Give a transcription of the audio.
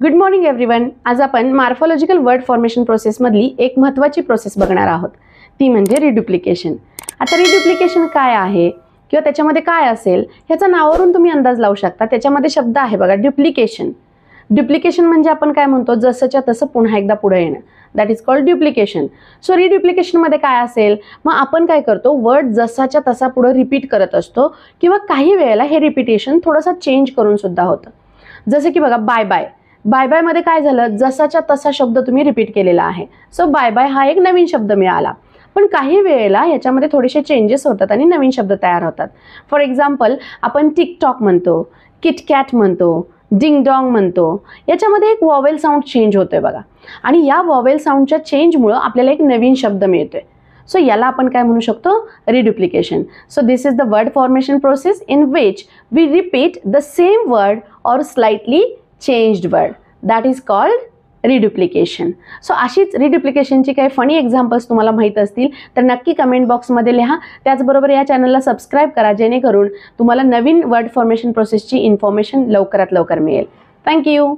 Good morning everyone. आज आपण morphological word formation प्रोसेसमधली एक महत्त्वाची प्रोसेस बघणार आहोत, ती म्हणजे रिड्युप्लिकेशन. आता रिड्युप्लिकेशन काय आहे किंवा त्याच्यामध्ये काय असेल ह्याचा नावावरून तुम्ही अंदाज लावू शकता. त्याच्यामध्ये शब्द आहे बघा, ड्युप्लिकेशन. ड्युप्लिकेशन म्हणजे आपण काय म्हणतो, जसंच्या तसं पुन्हा एकदा पुढे येणं, दॅट इज कॉल्ड ड्युप्लिकेशन. सो रिड्युप्लिकेशनमध्ये काय असेल, मग आपण काय करतो, वर्ड जसाच्या तसा पुढे रिपीट करत असतो किंवा काही वेळेला हे रिपीटेशन थोडंसं चेंज करून सुद्धा होतं. जसं की बघा, बाय बाय. बाय बाय मध्ये काय झालं, जसाच्या तसा शब्द तुम्ही रिपीट केलेला आहे. सो बाय बाय हा एक नवीन शब्द मिळाला. पण काही वेळेला याच्यामध्ये थोडेसे चेंजेस होतात आणि नवीन शब्द तयार होतात. फॉर एक्झाम्पल, आपण टिकटॉक म्हणतो, किटकॅट म्हणतो, डिंग डॉंग म्हणतो. याच्यामध्ये एक वॉवेल साऊंड चेंज होतोय बघा, आणि या वॉवेल साऊंडच्या चेंजमुळे आपल्याला एक नवीन शब्द मिळतोय. सो याला आपण काय म्हणू शकतो, reduplication. So this is the word formation process in which we repeat the same word or slightly changed word, that is called reduplication. So अशीच रिड्युप्लिकेशनची काही फनी एक्झाम्पल्स तुम्हाला माहीत असतील तर नक्की कमेंट बॉक्समध्ये लिहा. त्याचबरोबर या चॅनलला सबस्क्राईब करा, जेणेकरून तुम्हाला नवीन वर्ड फॉर्मेशन प्रोसेसची इन्फॉर्मेशन लवकरात लवकर मिळेल. थँक्यू.